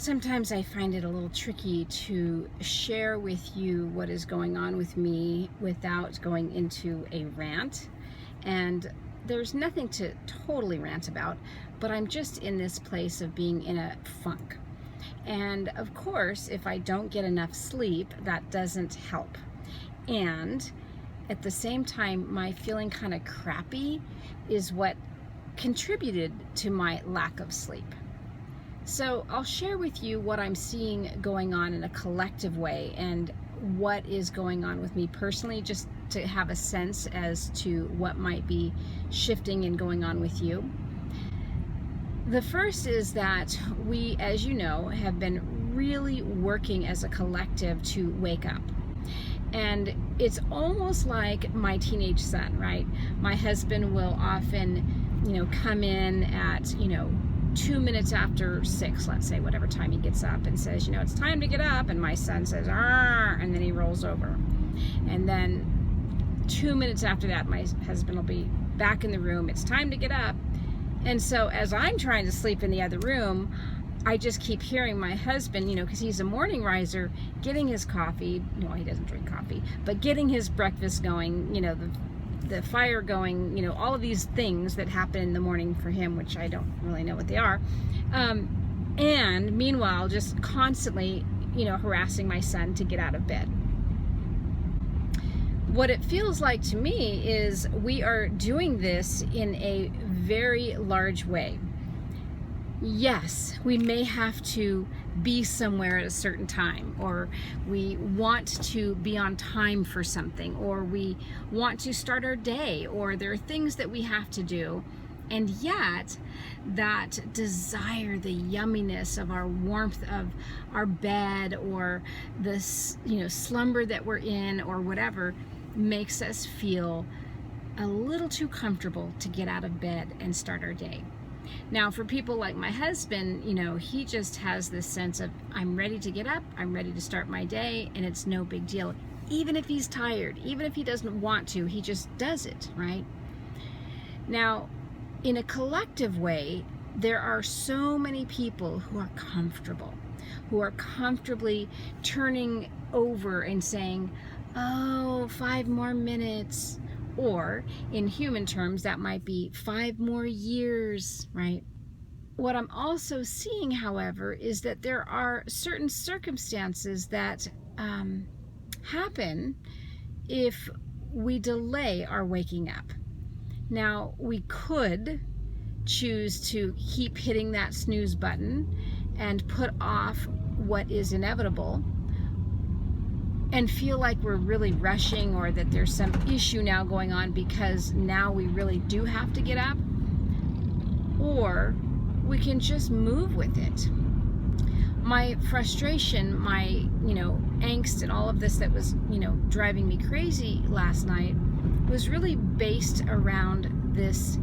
Sometimes I find it a little tricky to share with you what is going on with me without going into a rant. And there's nothing to totally rant about, but I'm just in this place of being in a funk. And of course, if I don't get enough sleep, that doesn't help. And at the same time, my feeling kind of crappy is what contributed to my lack of sleep. So I'll share with you what I'm seeing going on in a collective way and what is going on with me personally, just to have a sense as to what might be shifting and going on with you. The first is that we, as you know, have been really working as a collective to wake up. And it's almost like my teenage son, right? My husband will often, come in at, 2 minutes after 6, let's say, whatever time he gets up, and says, it's time to get up. And my son says, "Arr," and then he rolls over. And then 2 minutes after that, my husband will be back in the room. It's time to get up. And so as I'm trying to sleep in the other room, I just keep hearing my husband, because he's a morning riser, getting his coffee. No, he doesn't drink coffee, but getting his breakfast going, the fire going, all of these things that happen in the morning for him, which I don't really know what they are. And meanwhile, just constantly, harassing my son to get out of bed. What it feels like to me is we are doing this in a very large way. Yes, we may have to be somewhere at a certain time, or we want to be on time for something, or we want to start our day, or there are things that we have to do. And yet, that desire, the yumminess of our warmth of our bed, or the slumber that we're in, or whatever, makes us feel a little too comfortable to get out of bed and start our day. Now, for people like my husband, he just has this sense of, I'm ready to get up, I'm ready to start my day, and it's no big deal. Even if he's tired, even if he doesn't want to, he just does it, right? Now, in a collective way, there are so many people who are comfortably turning over and saying, oh, 5 more minutes. Or in human terms, that might be 5 more years, right? What I'm also seeing, however, is that there are certain circumstances that happen if we delay our waking up. Now, we could choose to keep hitting that snooze button and put off what is inevitable and feel like we're really rushing, or that there's some issue now going on because now we really do have to get up. Or we can just move with it. My frustration, my, angst and all of this that was, driving me crazy last night was really based around this,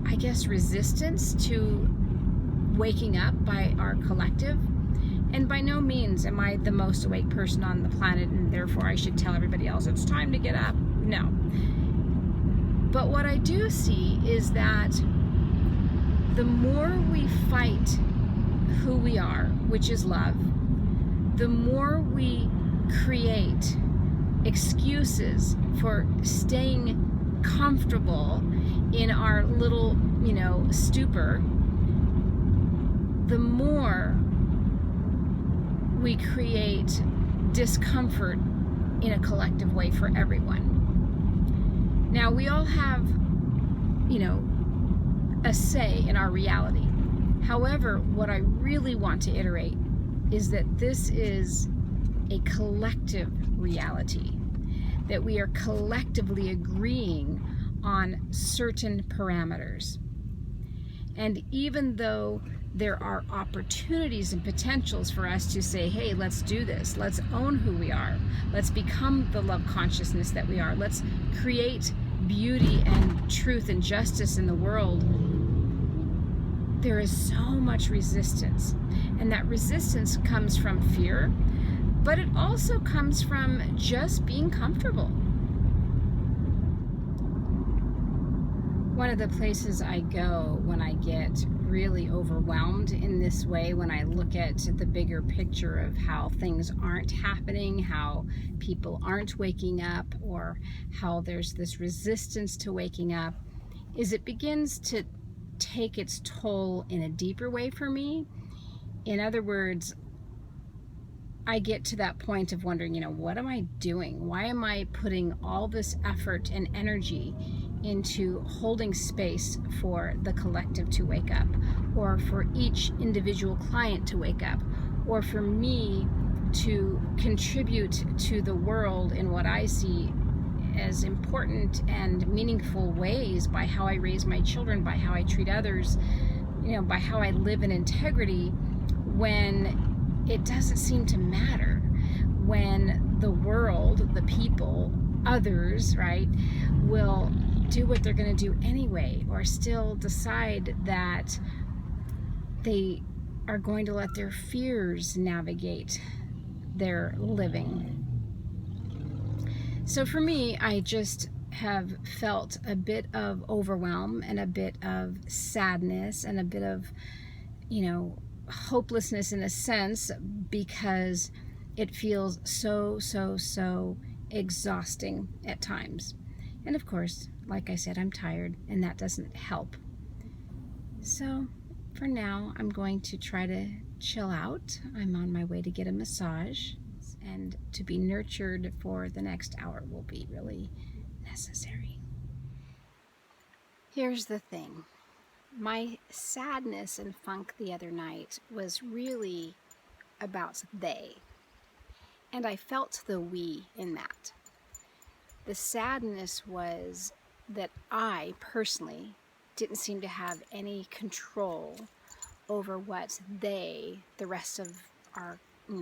I guess, resistance to waking up by our collective. And by no means am I the most awake person on the planet, and therefore I should tell everybody else it's time to get up. No. But what I do see is that the more we fight who we are, which is love, the more we create excuses for staying comfortable in our little, stupor, the more we create discomfort in a collective way for everyone. Now, we all have, a say in our reality. However, what I really want to iterate is that this is a collective reality, that we are collectively agreeing on certain parameters. And even though there are opportunities and potentials for us to say, hey, let's do this. Let's own who we are. Let's become the love consciousness that we are. Let's create beauty and truth and justice in the world. There is so much resistance. And that resistance comes from fear, but it also comes from just being comfortable. One of the places I go when I get really overwhelmed in this way when I look at the bigger picture of how things aren't happening, how people aren't waking up, or how there's this resistance to waking up, is it begins to take its toll in a deeper way for me. In other words, I get to that point of wondering, what am I doing? Why am I putting all this effort and energy into holding space for the collective to wake up, or for each individual client to wake up, or for me to contribute to the world in what I see as important and meaningful ways, by how I raise my children, by how I treat others, by how I live in integrity, when it doesn't seem to matter, when the world, the people, others, right, will do what they're going to do anyway, or still decide that they are going to let their fears navigate their living. So for me, I just have felt a bit of overwhelm and a bit of sadness and a bit of, hopelessness in a sense, because it feels so exhausting at times. And of course, like I said, I'm tired, and that doesn't help. So for now, I'm going to try to chill out. I'm on my way to get a massage, and to be nurtured for the next hour will be really necessary. Here's the thing. My sadness and funk the other night was really about they. And I felt the we in that. The sadness was that I personally didn't seem to have any control over what they, the rest of our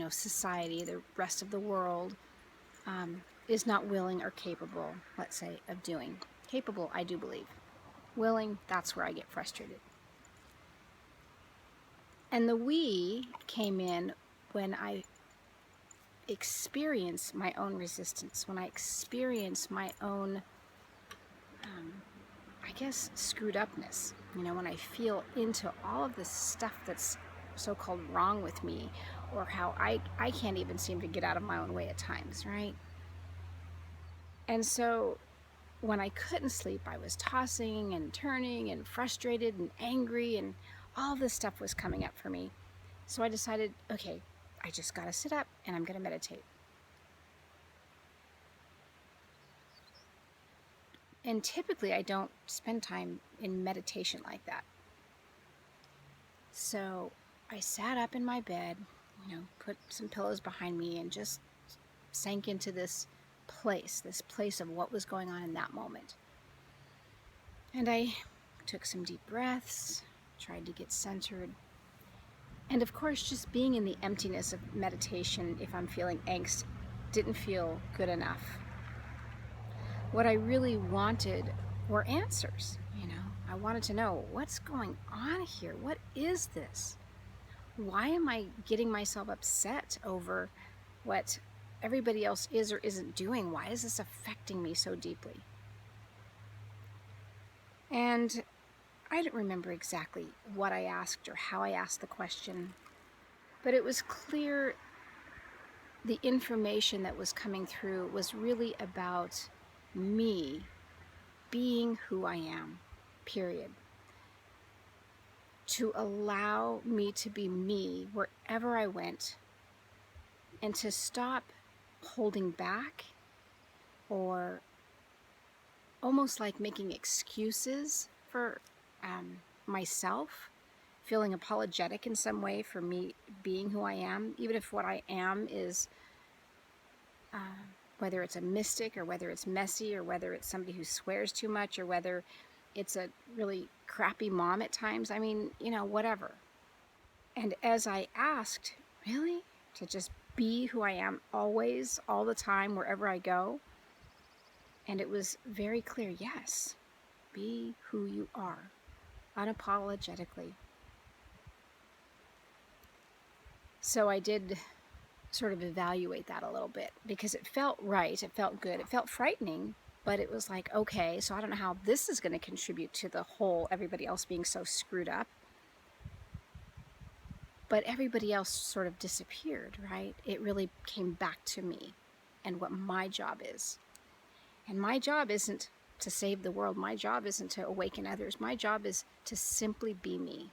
society, the rest of the world, is not willing or capable, let's say, of doing. Capable, I do believe. Willing, that's where I get frustrated. And the we came in when I experience my own resistance, when I experience my own, screwed upness, when I feel into all of this stuff that's so-called wrong with me, or how I can't even seem to get out of my own way at times, right? And so when I couldn't sleep, I was tossing and turning and frustrated and angry, and all this stuff was coming up for me. So I decided, okay, I just got to sit up and I'm going to meditate. And typically I don't spend time in meditation like that. So I sat up in my bed, put some pillows behind me, and just sank into this place of what was going on in that moment. And I took some deep breaths, tried to get centered. And of course, just being in the emptiness of meditation, if I'm feeling angst, didn't feel good enough. What I really wanted were answers. I wanted to know, what's going on here? What is this? Why am I getting myself upset over what everybody else is or isn't doing? Why is this affecting me so deeply? And I don't remember exactly what I asked or how I asked the question, but it was clear the information that was coming through was really about me being who I am, period. To allow me to be me wherever I went, and to stop holding back, or almost like making excuses for myself, feeling apologetic in some way for me being who I am, even if what I am is, whether it's a mystic, or whether it's messy, or whether it's somebody who swears too much, or whether it's a really crappy mom at times. Whatever. And as I asked, really, to just be who I am always, all the time, wherever I go, and it was very clear, yes, be who you are, unapologetically. So I did sort of evaluate that a little bit, because it felt right, it felt good, it felt frightening, but it was like, okay, so I don't know how this is going to contribute to the whole everybody else being so screwed up. but everybody else sort of disappeared, right? It really came back to me and what my job is. And my job isn't to save the world. My job isn't to awaken others. My job is to simply be me.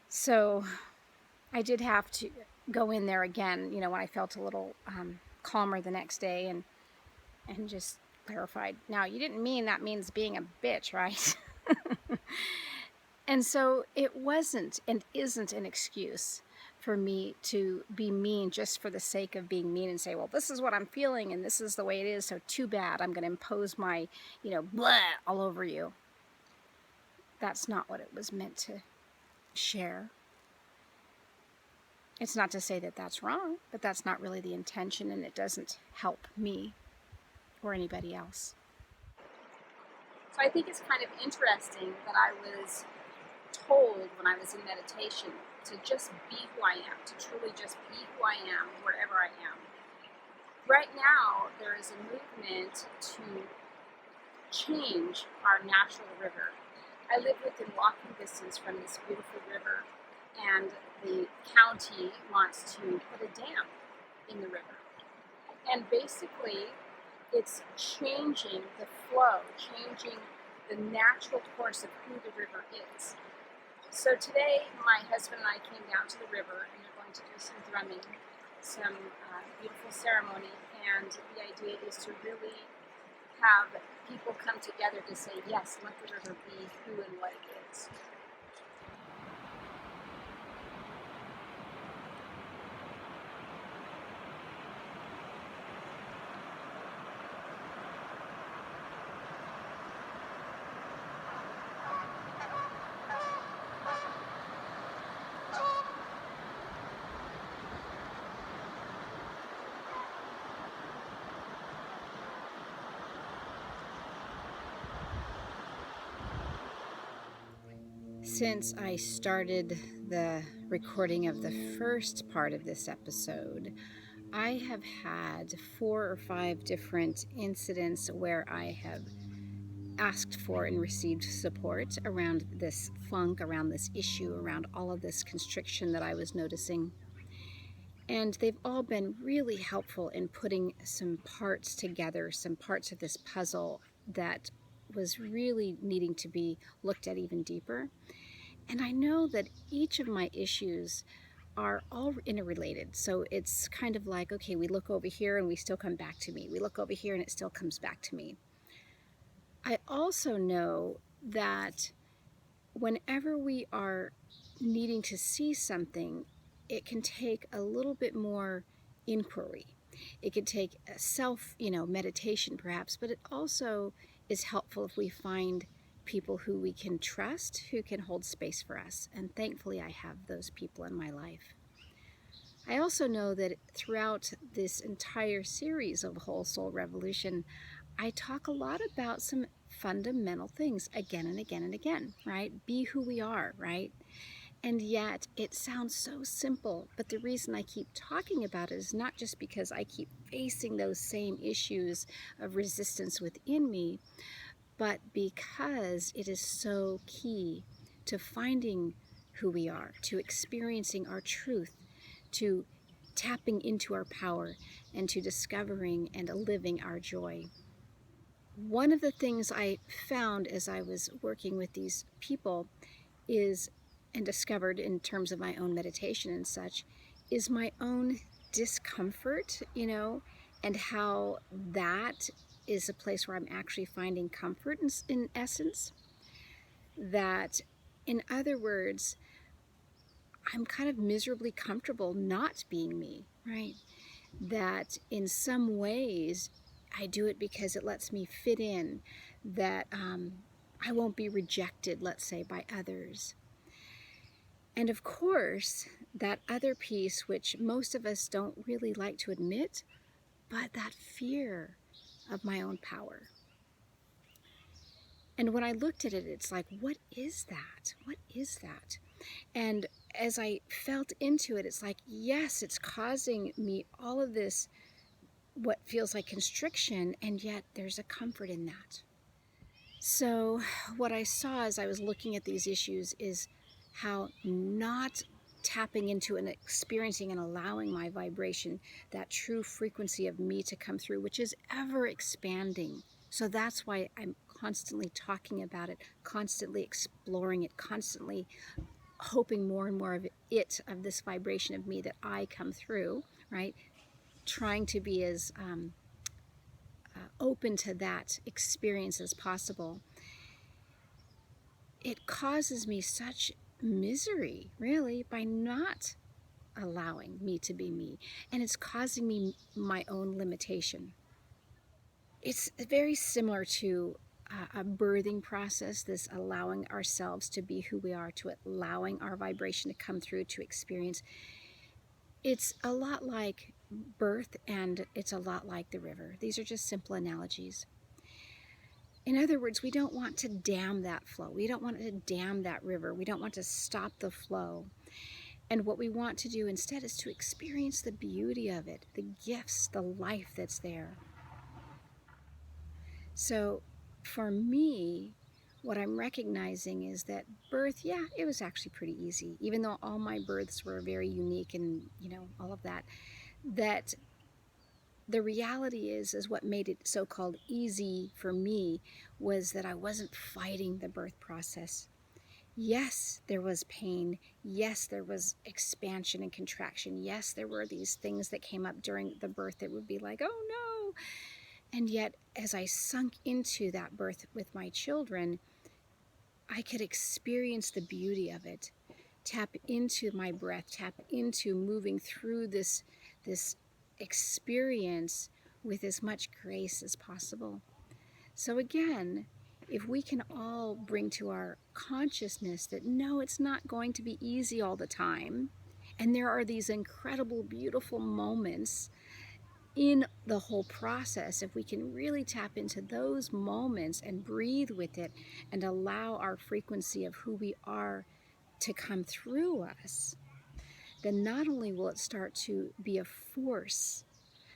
So I did have to go in there again, when I felt a little calmer the next day, and just clarified. Now, you didn't mean that means being a bitch, right? And so it wasn't and isn't an excuse for me to be mean just for the sake of being mean and say, well, this is what I'm feeling and this is the way it is, so too bad, I'm going to impose my, blah all over you. That's not what it was meant to share. It's not to say that that's wrong, but that's not really the intention, and it doesn't help me or anybody else. So I think it's kind of interesting that I was told when I was in meditation to just be who I am, to truly just be who I am wherever I am. Right now, there is a movement to change our natural river. I live within walking distance from this beautiful river, and the county wants to put a dam in the river. And basically, it's changing the flow, changing the natural course of who the river is. So today, my husband and I came down to the river, and we're going to do some drumming, some beautiful ceremony, and the idea is to really have people come together to say, yes, let the river be who and what it is. Since I started the recording of the first part of this episode, I have had 4 or 5 different incidents where I have asked for and received support around this funk, around this issue, around all of this constriction that I was noticing. And they've all been really helpful in putting some parts together, some parts of this puzzle that was really needing to be looked at even deeper. And I know that each of my issues are all interrelated. So it's kind of like, okay, we look over here and we still come back to me. We look over here and it still comes back to me. I also know that whenever we are needing to see something, it can take a little bit more inquiry. It could take a self, meditation perhaps, but it also is helpful if we find people who we can trust, who can hold space for us. And thankfully, I have those people in my life. I also know that throughout this entire series of Whole Soul Revolution, I talk a lot about some fundamental things again and again and again, right? Be who we are, right? And yet it sounds so simple, but the reason I keep talking about it is not just because I keep facing those same issues of resistance within me, but because it is so key to finding who we are, to experiencing our truth, to tapping into our power, and to discovering and living our joy. One of the things I found as I was working with these people is, and discovered in terms of my own meditation and such, is my own discomfort, and how that is a place where I'm actually finding comfort in essence. That, in other words, I'm kind of miserably comfortable not being me, right? That in some ways I do it because it lets me fit in, that I won't be rejected, let's say, by others. And of course, that other piece, which most of us don't really like to admit, but that fear of my own power. And when I looked at it, it's like, what is that? What is that? And as I felt into it, it's like, yes, it's causing me all of this, what feels like constriction, and yet there's a comfort in that. So what I saw as I was looking at these issues is how not tapping into and experiencing and allowing my vibration, that true frequency of me to come through, which is ever expanding. So that's why I'm constantly talking about it, constantly exploring it, constantly hoping more and more of it, of this vibration of me that I come through, right? Trying to be as open to that experience as possible. It causes me such misery, really, by not allowing me to be me. And it's causing me my own limitation. It's very similar to a birthing process, this allowing ourselves to be who we are, to allowing our vibration to come through, to experience. It's a lot like birth, and it's a lot like the river. These are just simple analogies. In other words, we don't want to dam that flow. We don't want to dam that river. We don't want to stop the flow. And what we want to do instead is to experience the beauty of it, the gifts, the life that's there. So for me, what I'm recognizing is that birth, yeah, it was actually pretty easy, even though all my births were very unique and, all of that, that the reality is what made it so-called easy for me was that I wasn't fighting the birth process. Yes, there was pain. Yes, there was expansion and contraction. Yes, there were these things that came up during the birth that would be like, oh no. And yet, as I sunk into that birth with my children, I could experience the beauty of it, tap into my breath, tap into moving through this experience with as much grace as possible. So again, if we can all bring to our consciousness that no, it's not going to be easy all the time, and there are these incredible, beautiful moments in the whole process, if we can really tap into those moments and breathe with it and allow our frequency of who we are to come through us, then not only will it start to be a force,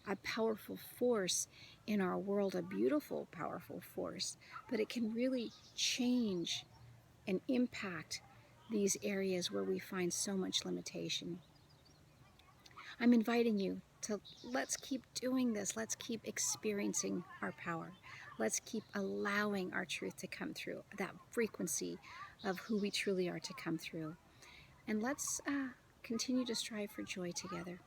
a powerful force in our world, a beautiful, powerful force, but it can really change and impact these areas where we find so much limitation. I'm inviting you to, let's keep doing this. Let's keep experiencing our power. Let's keep allowing our truth to come through, that frequency of who we truly are to come through. And let's continue to strive for joy together.